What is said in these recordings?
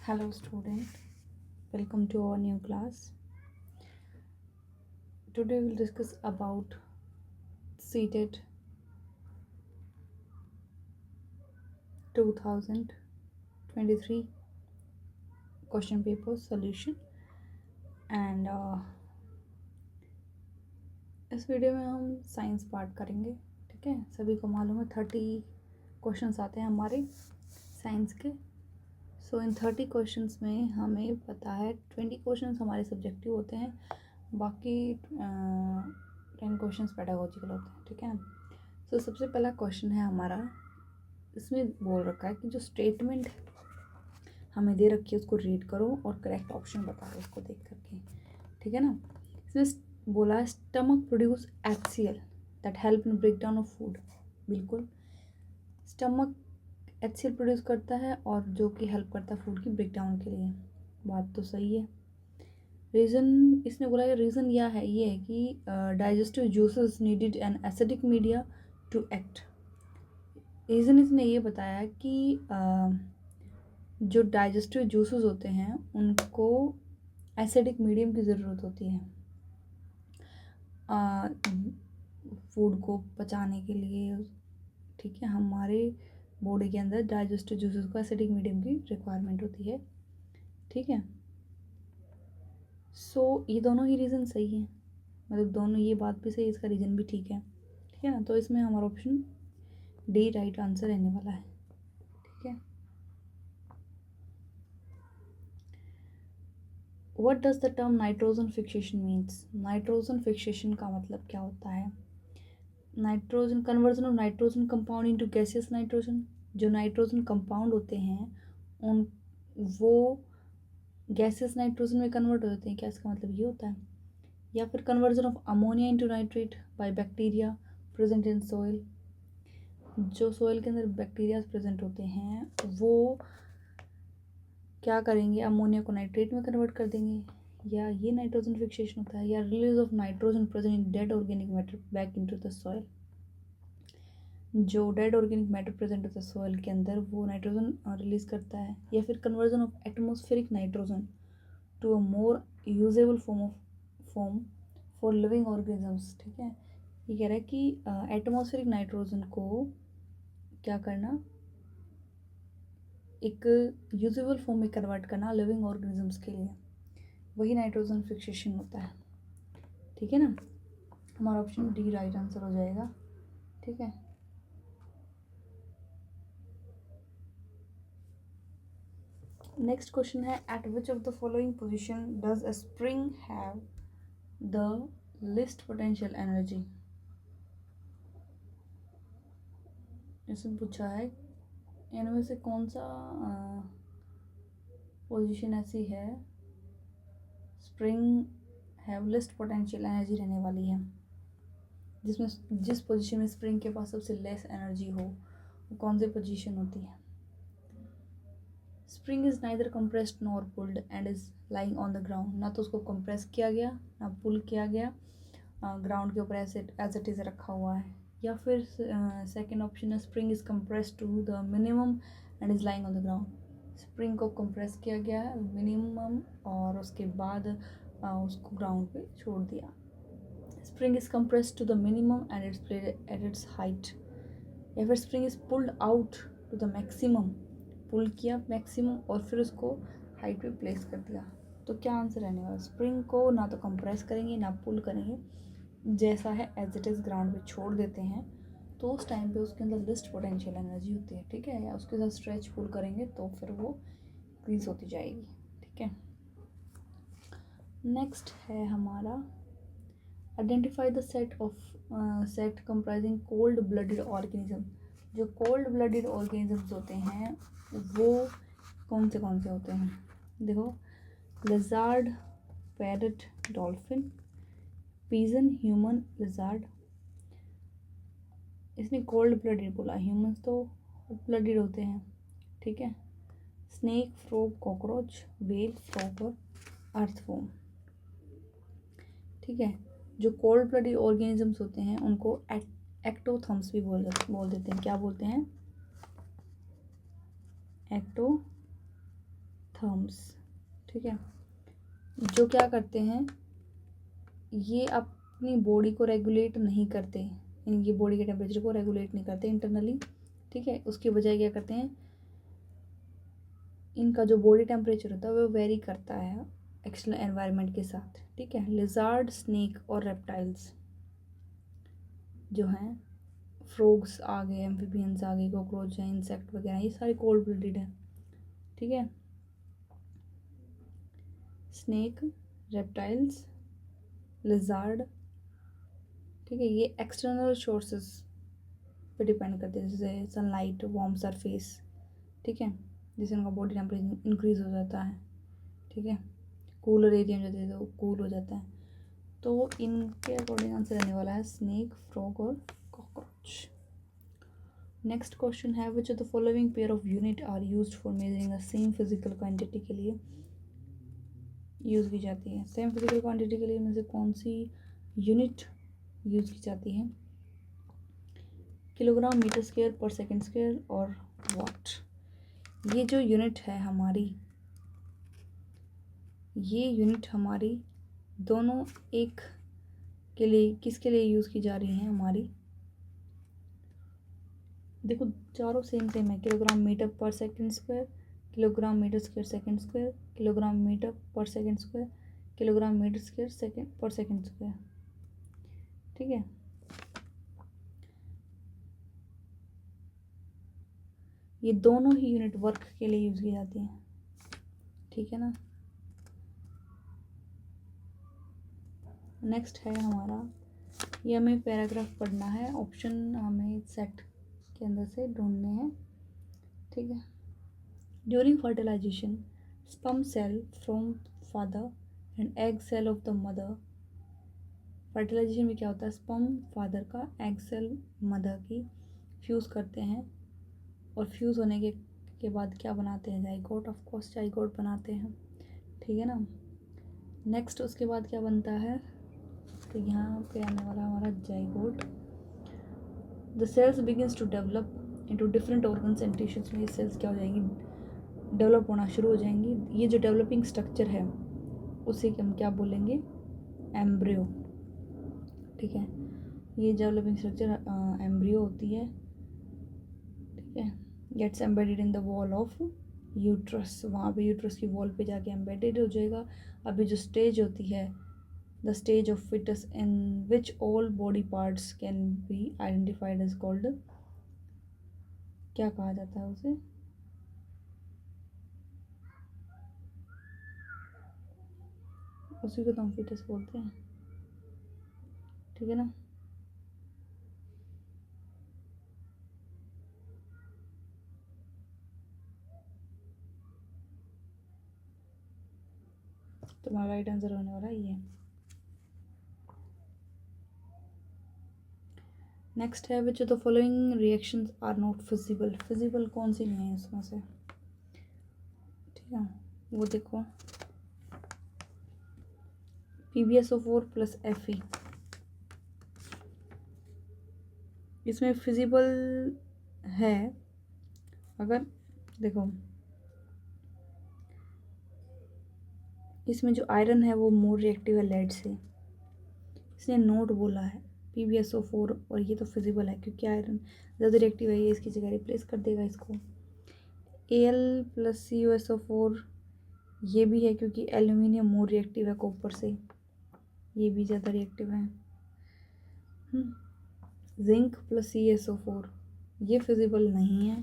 Hello student, welcome to our new class. Today we'll discuss about CTET 2023 question paper solution and इस video में हम science part करेंगे। ठीक है, सभी को मालूम है 30 क्वेश्चंस आते हैं हमारे साइंस के। सो इन 30 क्वेश्चंस में हमें पता है 20 क्वेश्चंस हमारे सब्जेक्टिव होते हैं, बाकी 10 क्वेश्चंस पेडागोजिकल होते हैं। ठीक है, सो सबसे पहला क्वेश्चन है हमारा, इसमें बोल रखा है कि जो स्टेटमेंट हमें दे रखी है उसको रीड करो और करेक्ट ऑप्शन बता दो उसको देख करके। ठीक है ना, इसमें बोला है stomach produce HCl that help in break down of food. बिल्कुल, स्टमक HCl प्रोड्यूस करता है और जो कि हेल्प करता है फूड की ब्रेक डाउन के लिए। बात तो सही है। रीज़न इसने बोला है, रीज़न यह है कि digestive juices needed an acidic media to act. Reason इसने ये बताया कि जो डाइजेस्टिव जूसेस होते हैं उनको एसिडिक मीडियम की ज़रूरत होती है फूड को पचाने के लिए। ठीक है, हमारे बॉडी के अंदर डाइजेस्टिव जूसेस को एसिडिक मीडियम की रिक्वायरमेंट होती है। ठीक है, सो ये दोनों ही रीज़न सही है, मतलब दोनों, ये बात भी सही, इसका रीज़न भी ठीक है। ठीक है ना, तो इसमें हमारा ऑप्शन डी राइट आंसर रहने वाला है। ठीक है, what does the term nitrogen fixation means. Nitrogen fixation का मतलब क्या होता है? Nitrogen conversion of nitrogen compound into gaseous nitrogen. जो नाइट्रोजन कंपाउंड होते हैं उन वो गैसियस नाइट्रोजन में कन्वर्ट हो जाते हैं, क्या इसका मतलब ये होता है? या फिर conversion of ammonia into nitrate by bacteria present in soil. जो सोइल के अंदर बैक्टीरिया प्रेजेंट होते हैं वो क्या करेंगे, अमोनिया को नाइट्रेट में कन्वर्ट कर देंगे, या ये नाइट्रोजन फिक्सेशन होता है। या release of nitrogen present in dead organic matter back into the soil. जो डेड ऑर्गेनिक मैटर प्रेजेंट होता है सॉइल के अंदर वो नाइट्रोजन रिलीज करता है। या फिर conversion of atmospheric nitrogen to a more usable form for living organisms. ठीक है, ये कह रहा है कि एटमॉस्फेरिक नाइट्रोजन को क्या करना, एक यूजेबल फॉर्म में कन्वर्ट करना लिविंग ऑर्गेनिजम्स के लिए, वही नाइट्रोजन फिक्सेशन होता है। ठीक है ना, हमारा ऑप्शन डी राइट आंसर हो जाएगा। ठीक है, नेक्स्ट क्वेश्चन है, eight which of the following position does a spring have the list potential energy. इसमें पूछा है इनमें से कौन सा पोजीशन ऐसी है spring have list potential energy रहने वाली है, जिसमें जिस पोजीशन में स्प्रिंग के पास सबसे लेस एनर्जी हो, वो कौन सी पोजीशन होती है? Spring is neither compressed nor pulled and is lying on the ground. ना तो उसको कंप्रेस किया गया ना पुल किया गया, ग्राउंड के ऊपर एज इट इज़ रखा हुआ है। या फिर सेकेंड ऑप्शन है, spring is compressed to the minimum and is lying on the ground. Spring को कंप्रेस किया गया है मिनिमम और उसके बाद उसको ग्राउंड पे छोड़ दिया। Spring is compressed to the minimum and it's played at its height. या फिर spring is pulled out to the maximum, pull किया मैक्सिमम और फिर उसको हाइट पे प्लेस कर दिया। तो क्या आंसर रहने वाला? स्प्रिंग को ना तो कंप्रेस करेंगे ना पुल करेंगे, जैसा है एज इट इज़ ग्राउंड पे छोड़ देते हैं, तो उस टाइम पे उसके अंदर लिस्ट पोटेंशियल एनर्जी होती है। ठीक है, या उसके साथ स्ट्रेच पुल करेंगे तो फिर वो इंक्रीज होती जाएगी। ठीक है, नेक्स्ट है हमारा, identify the set comprising cold blooded organism. जो कोल्ड ब्लडेड ऑर्गेनिजम्स होते हैं वो कौन से होते हैं? देखो, lizard, parrot, dolphin, pigeon, human, lizard. इसने कोल्ड ब्लडेड बोला, ह्यूमंस तो ब्लडेड होते हैं। ठीक है, snake, frog, cockroach, well, frog और अर्थवॉर्म। ठीक है, जो कोल्ड ब्लडेड ऑर्गेनिजम्स होते हैं उनको एक्टोथर्म्स भी बोल देते हैं। क्या बोलते हैं? थर्म्स, ठीक है, जो क्या करते हैं, ये अपनी बॉडी को रेगुलेट नहीं करते, इनकी बॉडी के टेम्परेचर को रेगुलेट नहीं करते इंटरनली, ठीक है। उसकी बजाय क्या करते हैं, इनका जो बॉडी टेम्परेचर होता है वो वेरी करता है एक्सटर्नल एनवायरनमेंट के साथ, ठीक है। लिजार्ड, स्नेक और रेप्टाइल्स जो हैं, फ्रॉग्स आ गए, एम्फीबियंस आ गए, कॉकरोच हैं, इंसेक्ट वगैरह, ये सारे कोल्ड ब्लडेड है, ठीक है। स्नेक, रेप्टाइल्स, लिजार्ड, ठीक है, ये एक्सटर्नल सोर्सेस पे डिपेंड करते हैं, जैसे सनलाइट, वार्म सरफेस, ठीक है, जिससे उनका बॉडी टेम्परेचर इंक्रीज हो जाता है, ठीक है। कूलर एरिया में जाते हैं तो कूल हो जाता है। तो इनके अकॉर्डिंग आंसर रहने वाला है स्नेक, फ्रॉग और कॉकरोच। नेक्स्ट क्वेश्चन है, which of the following pair of unit are used for measuring the same physical quantity के लिए यूज़ की जाती है। सेम फिजिकल क्वांटिटी के लिए में से कौन सी यूनिट यूज़ की जाती है? किलोग्राम, मीटर स्क्वायर, पर सेकंड स्क्वायर और वाट। ये जो यूनिट है हमारी, ये यूनिट हमारी दोनों एक के लिए, किसके लिए यूज़ की जा रही हैं हमारी? देखो चारों सेम सेम है, kilogram metre per second square, kilogram metre square second square, kilogram metre per second square, kilogram metre square second per second square, ठीक है। ये दोनों ही यूनिट वर्क के लिए यूज़ की जाती हैं, ठीक है ना। नेक्स्ट है हमारा, ये हमें पैराग्राफ पढ़ना है, ऑप्शन हमें सेट के अंदर से ढूंढने हैं, ठीक है। During fertilization, sperm cell from father and egg cell of the mother. Fertilization में क्या होता है, स्पर्म फादर का एग सेल मदर की फ्यूज़ करते हैं, और फ्यूज़ होने के बाद क्या बनाते हैं, जाइगोट, ऑफ कोर्स जाइगोट बनाते हैं, ठीक है ना। नेक्स्ट उसके बाद क्या बनता है, तो यहाँ पे आने वाला हमारा zygote. The cells begins to develop into different organs and tissues. में ये सेल्स क्या हो जाएंगी, डेवलप होना शुरू हो जाएंगी। ये जो डेवलपिंग स्ट्रक्चर है उसे हम क्या बोलेंगे, एम्ब्रियो, ठीक है। ये डेवलपिंग स्ट्रक्चर एम्ब्रियो होती है, ठीक है। Gets embedded in the wall of uterus, वहाँ पे यूट्रस की वॉल पे जाके एम्बेडेड हो जाएगा। अभी जो स्टेज होती है, the stage of foetus in which all body parts can be identified as called, क्या कहा जाता है उसे, उसी को तो हम फिटस बोलते हैं, ठीक है ना। तो हमारा राइट आंसर होने वाला ये। नेक्स्ट है, which of the following reactions are not feasible. Feasible कौन सी नहीं है इसमें से, ठीक है, वो देखो, PbSO4 प्लस Fe, इसमें फिजिबल है। अगर देखो इसमें जो आयरन है वो मोर रिएक्टिव है लेड से, इसने नोट बोला है PbSO4, और ये तो फिजिबल है क्योंकि आयरन ज़्यादा रिएक्टिव है, ये इसकी जगह रिप्लेस कर देगा इसको। Al प्लस CuSO4 ये भी है क्योंकि एल्यूमिनियम मोर रिएक्टिव है कॉपर से, ये भी ज़्यादा रिएक्टिव है। जिंक प्लस CaSO4 ये फिजिबल नहीं है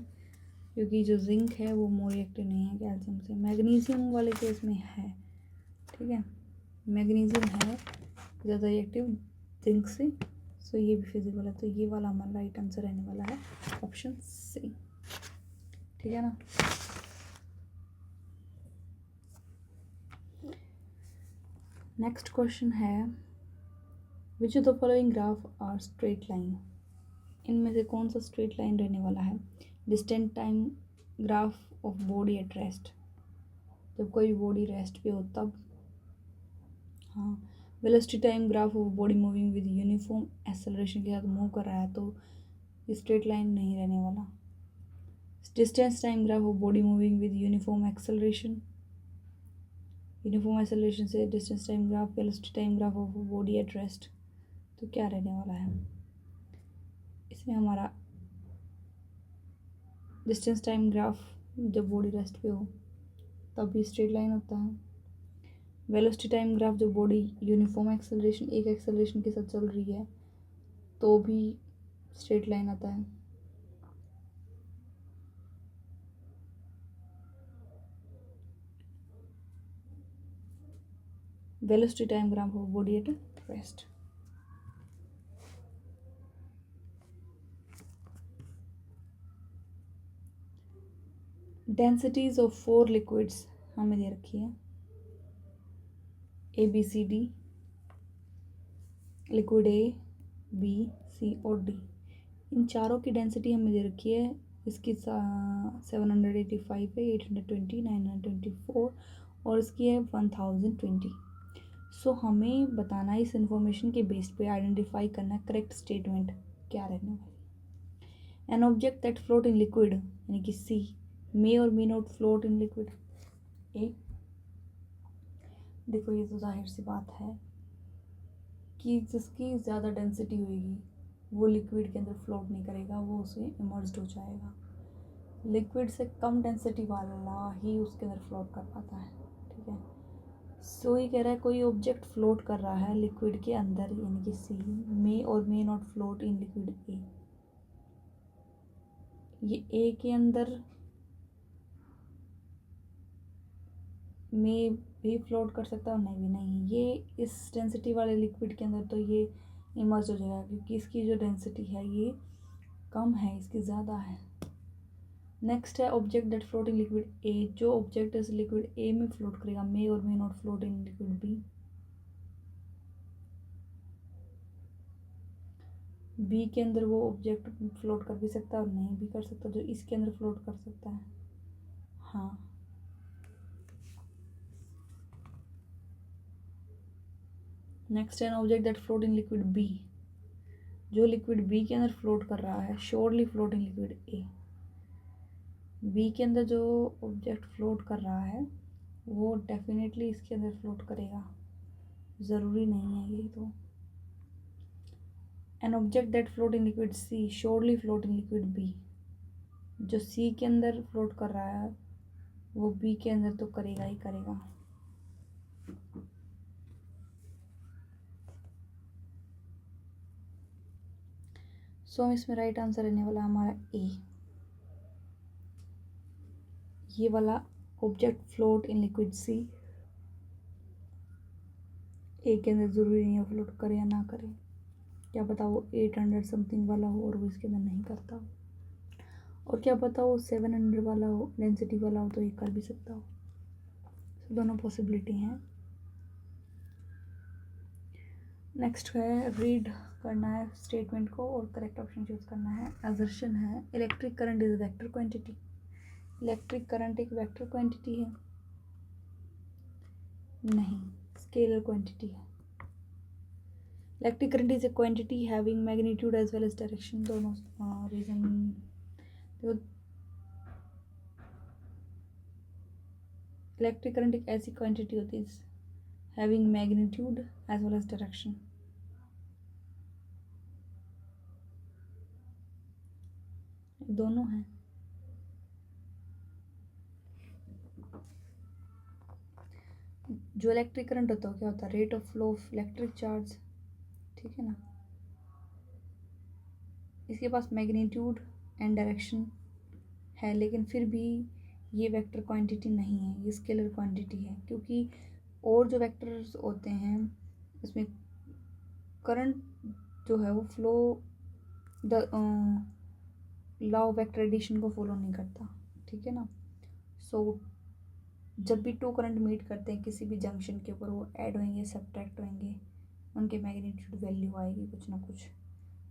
क्योंकि जो जिंक है वो मोर रिएक्टिव नहीं है कैल्शियम से। मैग्नीशियम वाले केस में है, ठीक है, मैग्नीशियम है ज़्यादा रिएक्टिव जिंक से, सो ये भी फिजिबल है। तो ये वाला हमारा राइट आंसर रहने वाला है ऑप्शन सी, ठीक है ना। नेक्स्ट क्वेश्चन है, which of the following graph are straight line. इनमें से कौन सा स्ट्रेट लाइन रहने वाला है? Distant time graph of body at rest, जब कोई बॉडी रेस्ट पे हो तब। हाँ, velocity time graph of body moving with uniform acceleration के साथ मूव कर रहा है तो स्ट्रेट लाइन नहीं रहने वाला। Distance time graph of body moving with uniform acceleration, uniform acceleration से distance time graph, velocity time graph of body at rest, तो क्या रहने वाला है इसमें हमारा डिस्टेंस टाइम ग्राफ जब बॉडी रेस्ट पे हो तब भी स्ट्रेट लाइन होता है। वेलोसिटी टाइम ग्राफ जब बॉडी यूनिफॉर्म एक्सेलरेशन एक एक्सेलरेशन के साथ चल रही है तो भी स्ट्रेट लाइन आता है। Velocity time graph of body at rest. Densities of 4 liquids हमें दे रखी है, ABCD, liquid A, B, C और D। इन चारों की डेंसिटी हमें दे रखी है, इसकी 785 है, 820, 924 और इसकी है 1020। सो हमें बताना है इस इंफॉर्मेशन के बेस पे आइडेंटिफाई करना है करेक्ट स्टेटमेंट क्या रहने वाली। An object that float in liquid यानी कि C मे और may not float in liquid A। देखो ये तो जाहिर सी बात है कि जिसकी ज़्यादा डेंसिटी होगी वो लिक्विड के अंदर फ्लोट नहीं करेगा, वो उसमें इमर्ज्ड हो जाएगा। लिक्विड से कम डेंसिटी वाला ही उसके अंदर फ्लोट कर पाता है, ठीक है। सो ये कह रहा है कोई ऑब्जेक्ट फ्लोट कर रहा है लिक्विड के अंदर यानी कि C मे और may not float in liquid A। ये A के अंदर में भी फ्लोट कर सकता है और नहीं भी नहीं, ये इस डेंसिटी वाले लिक्विड के अंदर तो ये इमर्ज हो जाएगा क्योंकि इसकी जो डेंसिटी है ये कम है, इसकी ज़्यादा है। नेक्स्ट है object that float in liquid A, जो ऑब्जेक्ट इस लिक्विड A में फ्लोट करेगा मे और may not float in liquid B। B के अंदर वो ऑब्जेक्ट फ्लोट कर भी सकता है और नहीं भी कर सकता, जो इसके अंदर फ्लोट कर सकता है। हाँ, नेक्स्ट है object that float in liquid B, जो लिक्विड B के अंदर फ्लोट कर रहा है surely float in liquid A। B के अंदर जो ऑब्जेक्ट फ्लोट कर रहा है वो डेफिनेटली इसके अंदर फ्लोट करेगा, ज़रूरी नहीं है ये तो। An object that float in liquid C surely float in liquid B, जो C के अंदर फ्लोट कर रहा है वो B के अंदर तो करेगा ही करेगा। सो इसमें राइट आंसर रहने वाला हमारा A। ये वाला object float in liquid C A के अंदर ज़रूरी नहीं है फ्लोट करे या ना करे, क्या पता वो 800 समथिंग वाला हो और वो इसके अंदर नहीं करता, और क्या पता वो 700 वाला हो डेंसिटी वाला हो तो ये कर भी सकता हो। तो दोनों पॉसिबिलिटी हैं। नेक्स्ट है रीड करना है स्टेटमेंट को और करेक्ट ऑप्शन चूज करना है। असर्शन है electric current is vector quantity. Electric current एक वेक्टर क्वांटिटी है? नहीं, स्केलर क्वांटिटी है। Electric current is a quantity having magnitude as well as direction. दोनों रीजन देखो, इलेक्ट्रिक करंट एक ऐसी क्वांटिटी होती है having magnitude as well as direction. दोनों हैं। जो इलेक्ट्रिक करंट होता है क्या होता है? Rate of flow of electric charge, ठीक है ना। इसके पास मैग्नीट्यूड एंड डायरेक्शन है लेकिन फिर भी ये वेक्टर क्वांटिटी नहीं है, ये स्केलर क्वांटिटी है, क्योंकि और जो वेक्टर्स होते हैं इसमें करंट जो है वो flow law of vector addition को फॉलो नहीं करता, ठीक है ना। सो जब भी टू करंट मीट करते हैं किसी भी जंक्शन के ऊपर, वो ऐड होंगे सब्ट्रैक्ट होंगे, उनके मैग्नीट्यूड वैल्यू आएगी कुछ ना कुछ,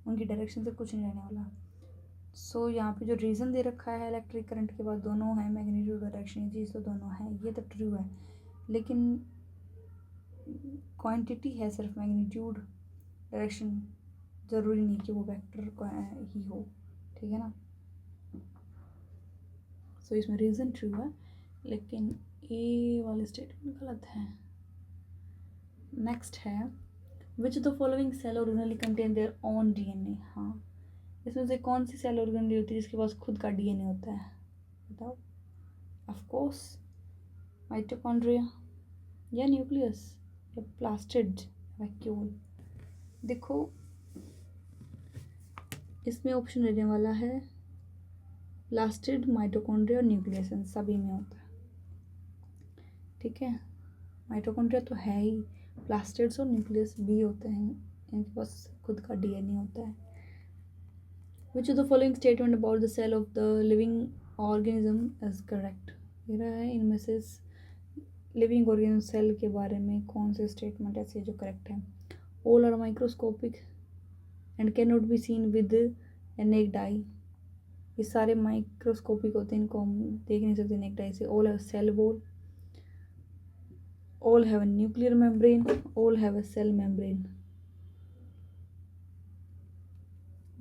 उनकी डायरेक्शन से कुछ नहीं रहने वाला। सो यहाँ पे जो रीज़न दे रखा है इलेक्ट्रिक करंट के बाद दोनों है मैग्नीट्यूड डायरेक्शन, ये चीज़ तो दोनों है, ये तो ट्रू है, लेकिन क्वांटिटी है सिर्फ मैग्नीट्यूड डायरेक्शन, ज़रूरी नहीं कि वो वेक्टर ही हो, ठीक है ना। सो इसमें रीज़न ट्रू है लेकिन ये वाली स्टेटमेंट गलत है। नेक्स्ट है which of the following cell originally contain their own DNA. हाँ, इसमें से कौन सी सेल ओरिजिनली होती है जिसके पास खुद का डीएनए होता है, बताओ। ऑफ कोर्स माइटोकॉन्ड्रिया या न्यूक्लियस या प्लास्टिड वैक्यूल। देखो इसमें ऑप्शन रहने वाला है प्लास्टिड, माइटोकॉन्ड्रिया और न्यूक्लियस, इन सभी में होता है, ठीक है। माइटोकॉन्ड्रिया तो है ही, प्लास्टिड्स और न्यूक्लियस भी होते हैं, इनके पास खुद का डीएनए होता है। Which of the following statement about the cell of the living organism is correct. मेरा है इनमें से लिविंग ऑर्गेनिज्म सेल के बारे में कौन से स्टेटमेंट ऐसे जो करेक्ट है। All are microscopic and can not be seen with a naked eye. ये सारे माइक्रोस्कोपिक होते हैं, इनको हम देख नहीं सकते नेक्ड आई से। All have cell wall, all have a nuclear membrane, all have a cell membrane।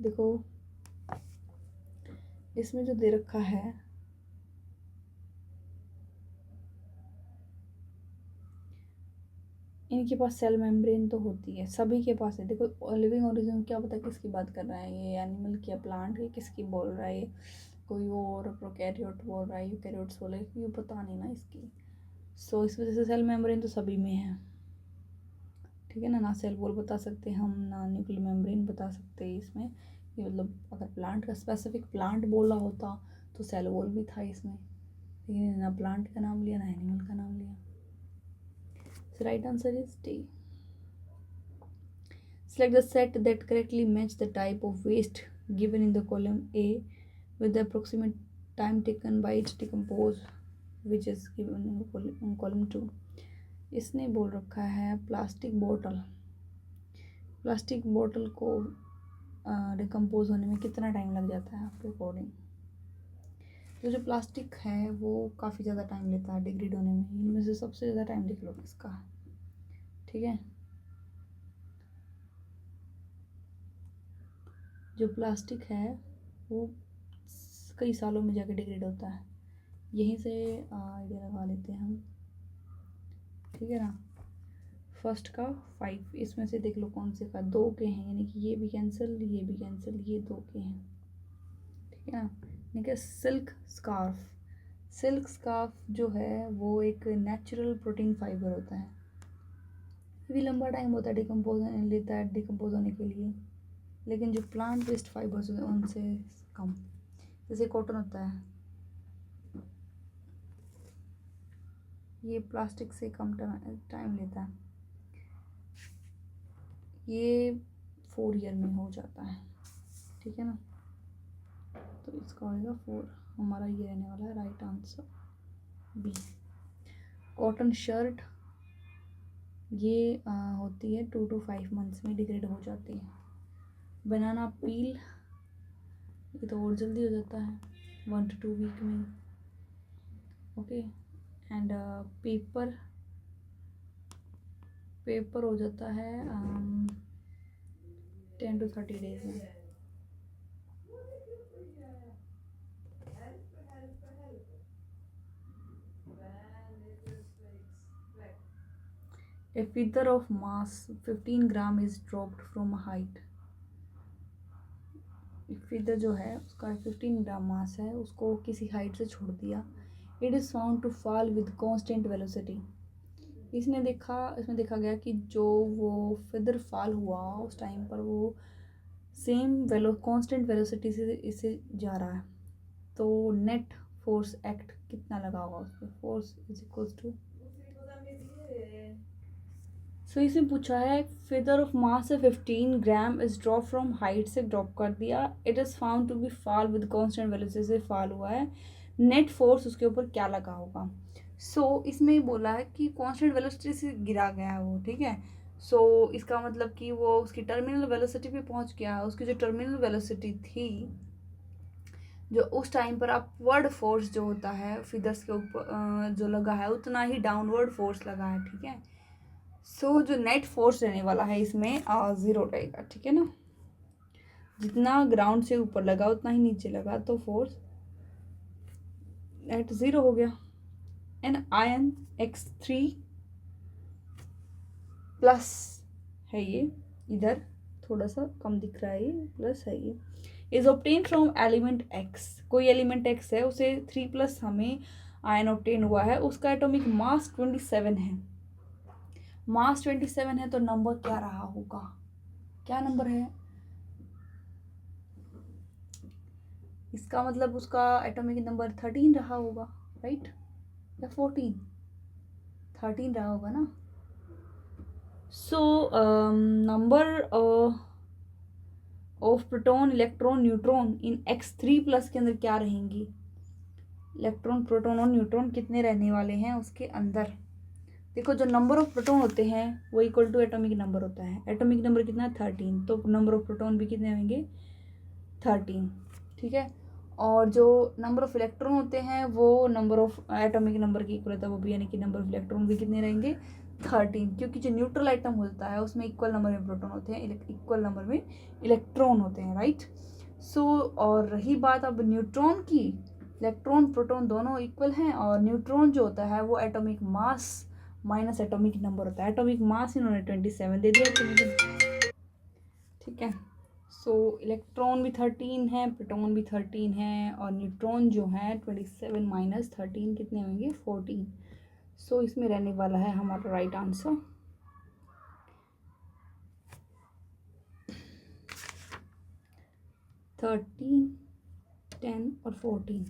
देखो इसमें जो दे रखा है इनके पास सेल मेम्ब्रेन तो होती है, सभी के पास है। देखो लिविंग ऑर्गेनिज्म क्या पता किसकी बात कर रहा है, ये एनिमल की या प्लांट की, किसकी बोल रहा है, कोई और प्रोकैरियोट बोल रहा है, यूकैरियोट्स बोल रहा है, ये पता नहीं ना इसकी। सो इस वजह से सेल मेम्ब्रेन तो सभी में है, ठीक है ना। ना सेल वॉल बता सकते हम, ना न्यूक्लियर मेम्ब्रेन बता सकते इसमें। ये मतलब अगर प्लांट का स्पेसिफिक प्लांट बोला होता तो सेल वॉल भी था इसमें, लेकिन ना प्लांट का नाम लिया ना एनिमल का नाम लिया। So right answer is D. Select the set that correctly match the type of waste given in the column A with the approximate time taken by its decompose, which is given in column 2. इसने बोल रखा है plastic बोतल। Plastic बोतल को decompose होने में कितना टाइम लग जाता है आपके अकॉर्डिंग। तो जो प्लास्टिक है वो काफ़ी ज़्यादा टाइम लेता है डिग्रेड होने में। इनमें से सबसे ज़्यादा टाइम देख लो किसका, ठीक है। जो प्लास्टिक है वो कई सालों में जाके डिग्रेड होता है, यहीं से आइडिया लगा लेते हैं हम, ठीक है ना। फर्स्ट का 5, इसमें से देख लो कौन से का 2 के हैं, यानी कि ये भी कैंसिल, ये भी कैंसिल, ये 2 के हैं, ठीक है ना। यानी कि सिल्क स्कार्फ जो है वो एक नेचुरल प्रोटीन फाइबर होता है, ये भी लंबा टाइम होता है लेता है डिकम्पोज होने के लिए, लेकिन जो प्लांट वेस्ट फाइबर्स होते हैं उनसे कम। जैसे कॉटन होता है, ये प्लास्टिक से कम टाइम लेता है, ये 4 ईयर में हो जाता है, ठीक है ना। तो इसका होगा 4, हमारा ये रहने वाला है right answer B. Cotton shirt ये होती है 2 to 5 मंथ्स में डिग्रेड हो जाती है। बनाना पील ये तो और जल्दी हो जाता है 1 to 2 वीक में, ओके। एंड पेपर हो जाता है 10 to 30 डेज में। A feather of mass 15 gram is dropped from a height। feather जो है उसका 15 ग्राम मास है, उसको किसी हाइट से छोड़ दिया। It is found to fall with constant velocity। इसमें देखा गया कि जो वो feather fall हुआ उस टाइम पर वो सेम कांस्टेंट वेलोसिटी से इसे जा रहा है, तो नेट फोर्स एक्ट कितना लगा होगा उस पर। Force is equals to, so इसमें पूछा है फेदर ऑफ मास है 15 gram is drop from height से ड्रॉप कर दिया। It is found to be fall with constant velocity से फॉल हुआ है, नेट फोर्स उसके ऊपर क्या लगा होगा। सो इसमें बोला है कि कांस्टेंट वेलोसिटी से गिरा गया है वो, ठीक है। सो इसका मतलब कि वो उसकी टर्मिनल वेलोसिटी पे पहुंच गया है। उसकी जो टर्मिनल वेलोसिटी थी जो उस टाइम पर अपवर्ड फोर्स जो होता है फिदर्स के ऊपर जो लगा है उतना ही डाउनवर्ड फोर्स लगा है, ठीक है। सो जो नेट फोर्स रहने वाला है इसमें 0 रहेगा, ठीक है ना। जितना ग्राउंड से ऊपर लगा उतना ही नीचे लगा, तो फोर्स नेट 0 हो गया। एन आयन X3 प्लस है, ये इधर थोड़ा सा कम दिख रहा है, ये प्लस है, ये is obtain from element X। कोई एलिमेंट X है, उसे 3+ हमें आयन ऑब्टेन हुआ है, उसका एटॉमिक मास 27 है। मास 27 है तो नंबर क्या रहा होगा, क्या नंबर है इसका मतलब उसका एटॉमिक नंबर 13 रहा होगा, राइट, या 14? 13 रहा होगा ना। So number of proton, electron, neutron in X3+ के अंदर क्या रहेंगी, इलेक्ट्रॉन, प्रोटॉन और न्यूट्रॉन कितने रहने वाले हैं उसके अंदर। देखो जो नंबर ऑफ प्रोटॉन होते हैं वो इक्वल टू एटॉमिक नंबर होता है। एटॉमिक नंबर कितना है 13, तो नंबर ऑफ प्रोटॉन भी कितने होंगे 13, ठीक है। और जो नंबर ऑफ इलेक्ट्रॉन होते हैं वो नंबर ऑफ एटॉमिक नंबर की इक्वल होता है वो भी, यानी कि नंबर ऑफ इलेक्ट्रॉन भी कितने रहेंगे 13, क्योंकि जो न्यूट्रल आइटम होता है उसमें इक्वल नंबर में प्रोटॉन होते हैं, इक्वल नंबर में इलेक्ट्रॉन होते हैं, राइट। सो और रही बात अब न्यूट्रॉन की, इलेक्ट्रॉन प्रोटॉन दोनों इक्वल हैं, और न्यूट्रॉन जो होता है वो atomic mass minus atomic number होता है। एटॉमिक मास इन्होंने 27 दे दिया, ठीक है। सो इलेक्ट्रॉन भी 13 है, प्रोटॉन भी 13 है, और न्यूट्रॉन जो है 27 माइनस 13 कितने होंगे 14। सो इसमें रहने वाला है हमारा राइट आंसर 13, 10 और 14,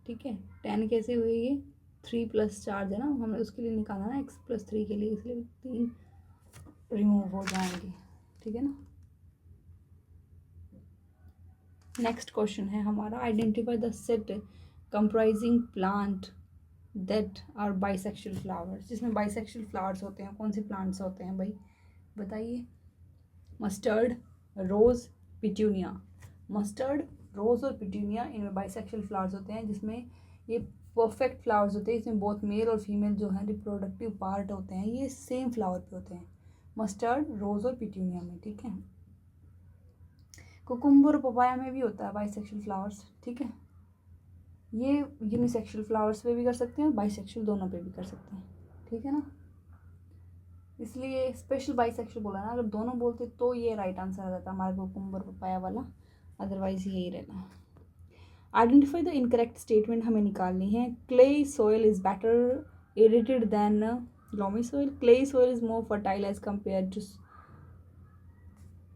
ठीक है। 10 कैसे हुए, ये 3+ चार्ज है ना, हमें उसके लिए निकाला ना X+3 के लिए, इसलिए 3 रिमूव हो जाएंगे, ठीक है ना। नेक्स्ट क्वेश्चन है हमारा, identify the set comprising plant that are bisexual flowers. जिसमें बाइसेक्शुअल फ्लावर्स होते हैं, कौन से प्लांट्स होते हैं भाई बताइए। मस्टर्ड, रोज़, पिट्यूनिया। मस्टर्ड, रोज़ और पिट्यूनिया, इनमें बाइसेक्शुअल फ्लावर्स होते हैं, जिसमें ये परफेक्ट फ्लावर्स होते हैं, इसमें बहुत मेल और फीमेल जो है रिप्रोडक्टिव पार्ट होते हैं, ये सेम फ्लावर पे होते हैं, मस्टर्ड, रोज़ और पिट्यूनिया में, ठीक है। कुकुम्बर और पपाया में भी होता है बाइसेक्शुअल फ्लावर्स, ठीक है। ये यूनिसेक्शुअल फ्लावर्स पे भी कर सकते हैं, बाइसेक्शुअल दोनों पे भी कर सकते हैं, ठीक है ना। इसलिए स्पेशल बाइसेक्शुअल बोला ना, अगर दोनों बोलते तो ये राइट आंसर आ जाता हमारे कुकुम्बर पपाया वाला, अदरवाइज यही रहना। आइडेंटिफाई द इनकरेक्ट स्टेटमेंट हमें निकालनी है। Clay soil is better aerated than loamy soil. Clay soil is more fertile as compare to